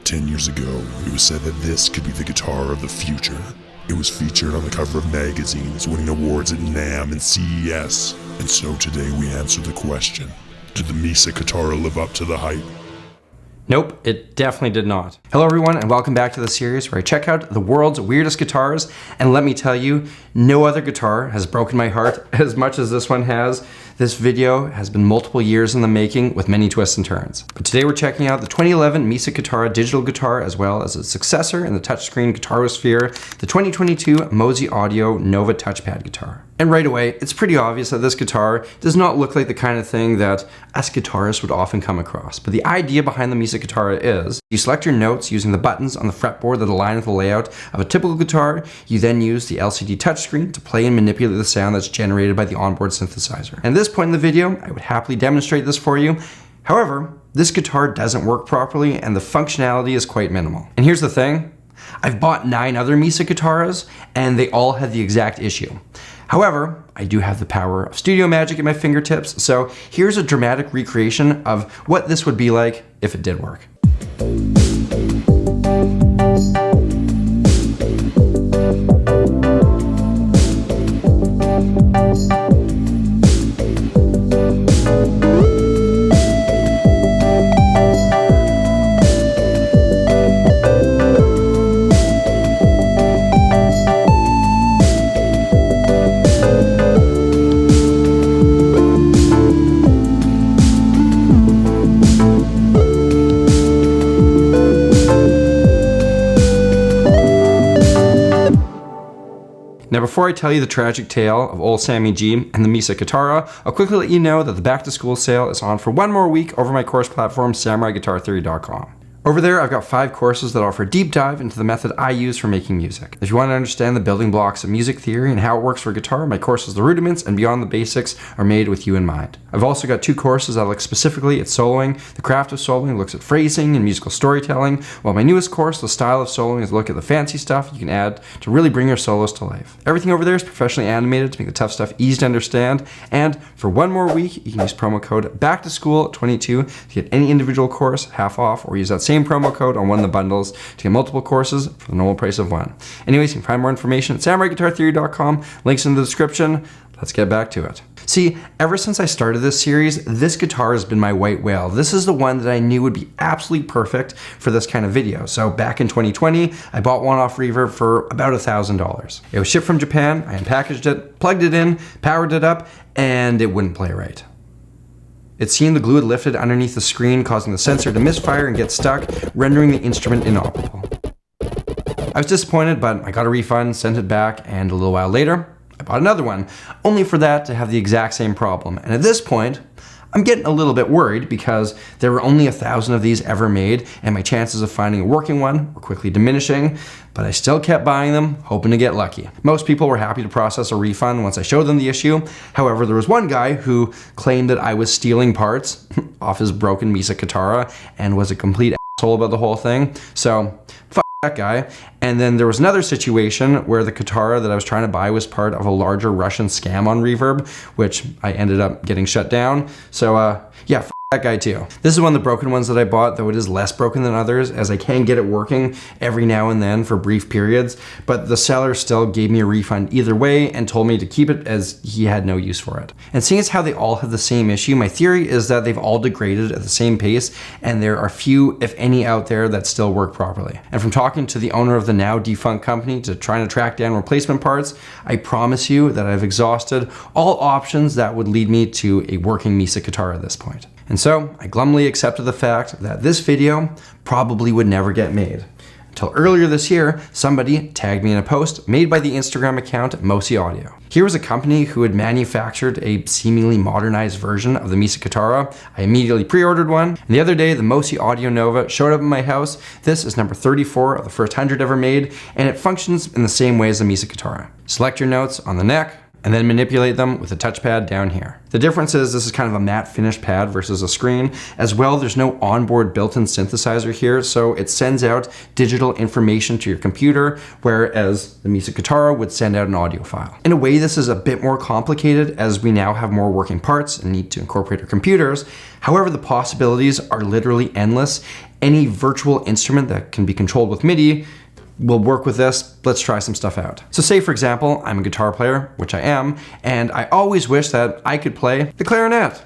10 years ago, it was said that this could be the guitar of the future. It was featured on the cover of magazines, winning awards at NAMM and CES. And so today we answer the question, did the Mesa Katara live up to the hype? Nope, it definitely did not. Hello everyone, and welcome back to the series where I check out the world's weirdest guitars, and let me tell you, no other guitar has broken my heart as much as this one has. This video has been multiple years in the making with many twists and turns. But today we're checking out the 2011 Mesa Katara digital guitar as well as its successor in the touchscreen guitarosphere, the 2022 Mozi Audio Nova touchpad guitar. And right away, it's pretty obvious that this guitar does not look like the kind of thing that us guitarists would often come across. But the idea behind the Mesa Katara is, you select your notes using the buttons on the fretboard that align with the layout of a typical guitar. You then use the LCD touchscreen to play and manipulate the sound that's generated by the onboard synthesizer. And at this point in the video, I would happily demonstrate this for you. However, this guitar doesn't work properly and the functionality is quite minimal. And here's the thing, I've bought 9 other Mesa Kataras and they all had the exact issue. However, I do have the power of studio magic at my fingertips, so here's a dramatic recreation of what this would be like if it did work. Now before I tell you the tragic tale of old Sammy G and the Mesa Katara, I'll quickly let you know that the back to school sale is on for one more week over my course platform, samuraiGuitarTheory.com. Over there, I've got 5 courses that offer a deep dive into the method I use for making music. If you want to understand the building blocks of music theory and how it works for guitar, my courses The Rudiments and Beyond the Basics are made with you in mind. I've also got 2 courses that look specifically at soloing. The Craft of Soloing looks at phrasing and musical storytelling, while my newest course, The Style of Soloing, is a look at the fancy stuff you can add to really bring your solos to life. Everything over there is professionally animated to make the tough stuff easy to understand, and for one more week, you can use promo code BACKTOSCHOOL22 to get any individual course half off, or use that same promo code on one of the bundles to get multiple courses for the normal price of one. Anyways, you can find more information at samuraiGuitarTheory.com. Links in the description. Let's get back to it. See, ever since I started this series, this guitar has been my white whale. This is the one that I knew would be absolutely perfect for this kind of video. So back in 2020, I bought one off Reverb for about $1,000. It was shipped from Japan, I unpackaged it, plugged it in, powered it up, and it wouldn't play right. It seemed the glue had lifted underneath the screen, causing the sensor to misfire and get stuck, rendering the instrument inoperable. I was disappointed, but I got a refund, sent it back, and a little while later, I bought another one, only for that to have the exact same problem. And at this point, I'm getting a little bit worried because there were only 1,000 of these ever made, and my chances of finding a working one were quickly diminishing, but I still kept buying them, hoping to get lucky. Most people were happy to process a refund once I showed them the issue. However, there was one guy who claimed that I was stealing parts off his broken Mesa Katara and was a complete asshole about the whole thing. So, fuck that guy. And then there was another situation where the Katara that I was trying to buy was part of a larger Russian scam on Reverb, which I ended up getting shut down. So yeah, f that guy too. This is one of the broken ones that I bought, though it is less broken than others, as I can get it working every now and then for brief periods, but the seller still gave me a refund either way and told me to keep it as he had no use for it. And seeing as how they all have the same issue, my theory is that they've all degraded at the same pace, and there are few, if any, out there that still work properly. And from talking to the owner of the now defunct company to trying to track down replacement parts, I promise you that I've exhausted all options that would lead me to a working Mesa Katara at this point. And so I glumly accepted the fact that this video probably would never get made. Until earlier this year, somebody tagged me in a post made by the Instagram account Mozi Audio. Here was a company who had manufactured a seemingly modernized version of the Mesa Katara. I immediately pre-ordered one, and the other day the Mozi Audio Nova showed up in my house. This is number 34 of the first 100 ever made, and it functions in the same way as the Mesa Katara. Select your notes on the neck, and then manipulate them with a touchpad down here. The difference is this is kind of a matte finish pad versus a screen. As well, there's no onboard built-in synthesizer here, so it sends out digital information to your computer, whereas the Misa Guitarra would send out an audio file. In a way, this is a bit more complicated as we now have more working parts and need to incorporate our computers. However, the possibilities are literally endless. Any virtual instrument that can be controlled with MIDI will work with this. Let's try some stuff out. So say, for example, I'm a guitar player, which I am, and I always wish that I could play the clarinet.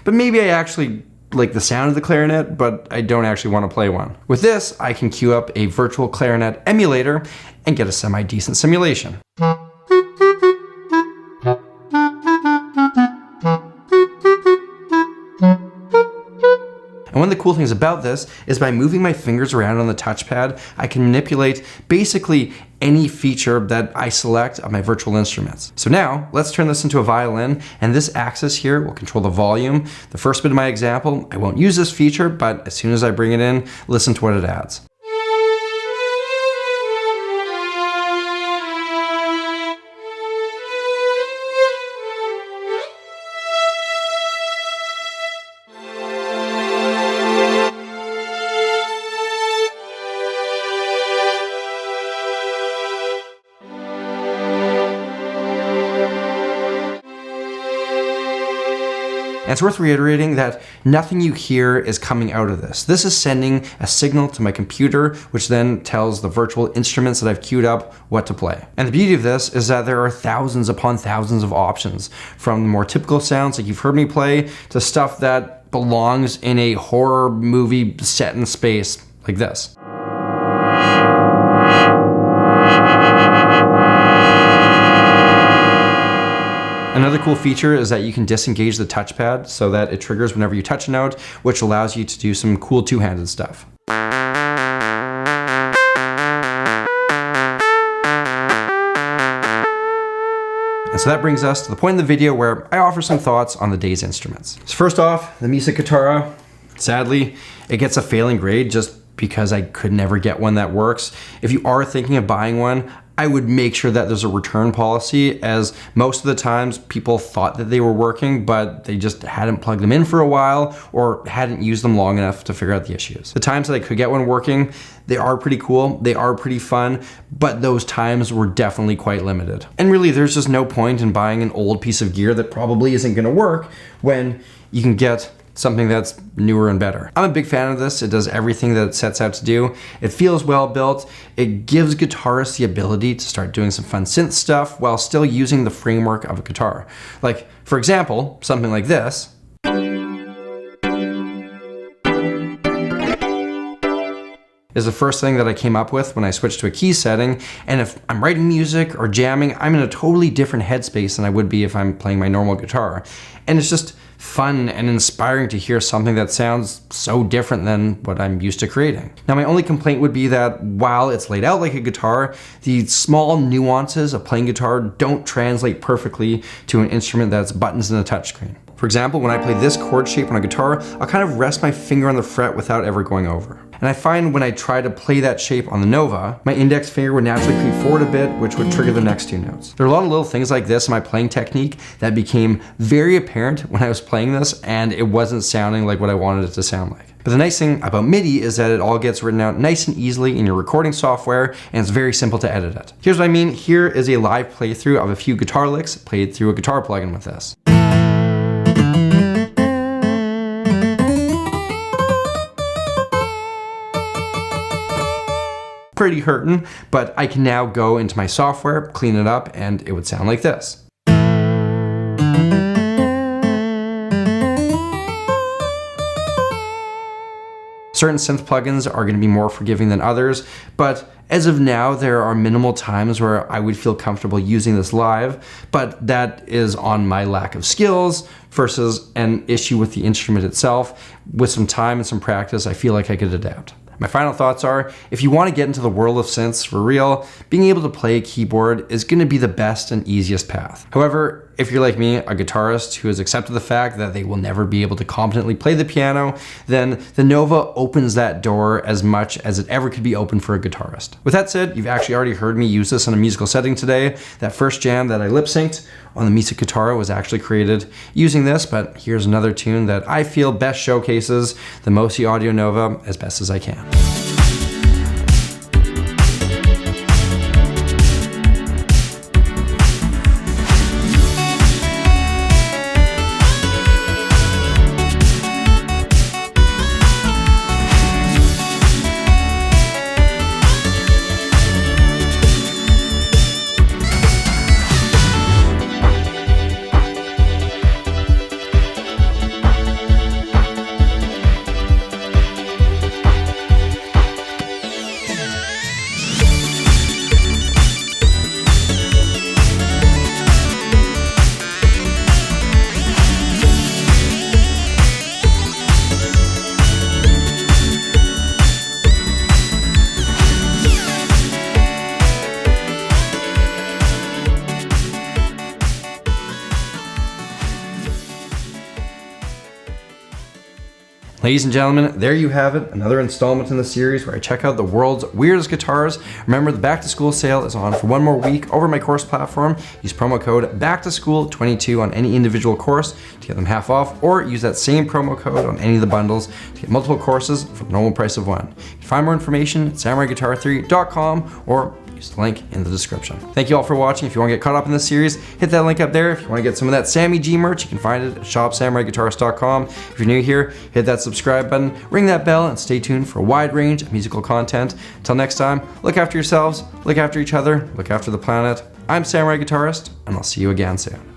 But maybe I actually like the sound of the clarinet, but I don't actually want to play one. With this, I can queue up a virtual clarinet emulator and get a semi-decent simulation. And one of the cool things about this is by moving my fingers around on the touchpad, I can manipulate basically any feature that I select of my virtual instruments. So now let's turn this into a violin, and this axis here will control the volume. The first bit of my example, I won't use this feature, but as soon as I bring it in, listen to what it adds. And it's worth reiterating that nothing you hear is coming out of this. This is sending a signal to my computer, which then tells the virtual instruments that I've queued up what to play. And the beauty of this is that there are thousands upon thousands of options, from the more typical sounds like you've heard me play to stuff that belongs in a horror movie set in space like this. Another cool feature is that you can disengage the touchpad so that it triggers whenever you touch a note, which allows you to do some cool two-handed stuff. And so that brings us to the point in the video where I offer some thoughts on the day's instruments. So first off, the Misa Guitarra, sadly, it gets a failing grade just because I could never get one that works. If you are thinking of buying one, I would make sure that there's a return policy, as most of the times people thought that they were working, but they just hadn't plugged them in for a while or hadn't used them long enough to figure out the issues. The times that I could get one working, they are pretty cool, they are pretty fun, but those times were definitely quite limited. And really, there's just no point in buying an old piece of gear that probably isn't gonna work when you can get something that's newer and better. I'm a big fan of this. It does everything that it sets out to do. It feels well built. It gives guitarists the ability to start doing some fun synth stuff while still using the framework of a guitar. Like, for example, something like this is the first thing that I came up with when I switched to a key setting. And if I'm writing music or jamming, I'm in a totally different headspace than I would be if I'm playing my normal guitar. And it's just fun and inspiring to hear something that sounds so different than what I'm used to creating. Now, my only complaint would be that while it's laid out like a guitar, the small nuances of playing guitar don't translate perfectly to an instrument that's buttons and a touchscreen. For example, when I play this chord shape on a guitar, I'll kind of rest my finger on the fret without ever going over. And I find when I try to play that shape on the Nova, my index finger would naturally creep forward a bit, which would trigger the next two notes. There are a lot of little things like this in my playing technique that became very apparent when I was playing this, and it wasn't sounding like what I wanted it to sound like. But the nice thing about MIDI is that it all gets written out nice and easily in your recording software, and it's very simple to edit it. Here's what I mean. Here is a live playthrough of a few guitar licks played through a guitar plugin with this. Pretty hurtin', but I can now go into my software, clean it up, and it would sound like this. Certain synth plugins are going to be more forgiving than others, but as of now, there are minimal times where I would feel comfortable using this live, but that is on my lack of skills versus an issue with the instrument itself. With some time and some practice, I feel like I could adapt. My final thoughts are, if you want to get into the world of synths for real, being able to play a keyboard is going to be the best and easiest path. However, if you're like me, a guitarist who has accepted the fact that they will never be able to competently play the piano, then the Nova opens that door as much as it ever could be open for a guitarist. With that said, you've actually already heard me use this in a musical setting today. That first jam that I lip synced on the Misa Guitar was actually created using this, but here's another tune that I feel best showcases the Mosi Audio Nova as best as I can. Ladies and gentlemen, there you have it, another installment in the series where I check out the world's weirdest guitars. Remember, the back to school sale is on for one more week over my course platform. Use promo code BACKTOSCHOOL22 on any individual course to get them half off, or use that same promo code on any of the bundles to get multiple courses for the normal price of one. You can find more information at samuraiguitar3.com or use the link in the description. Thank you all for watching. If you want to get caught up in this series, hit that link up there. If you want to get some of that Sammy G merch, you can find it at shopsamuraiguitarist.com. If you're new here, hit that subscribe button, ring that bell, and stay tuned for a wide range of musical content. Until next time, look after yourselves, look after each other, look after the planet. I'm Samurai Guitarist, and I'll see you again soon.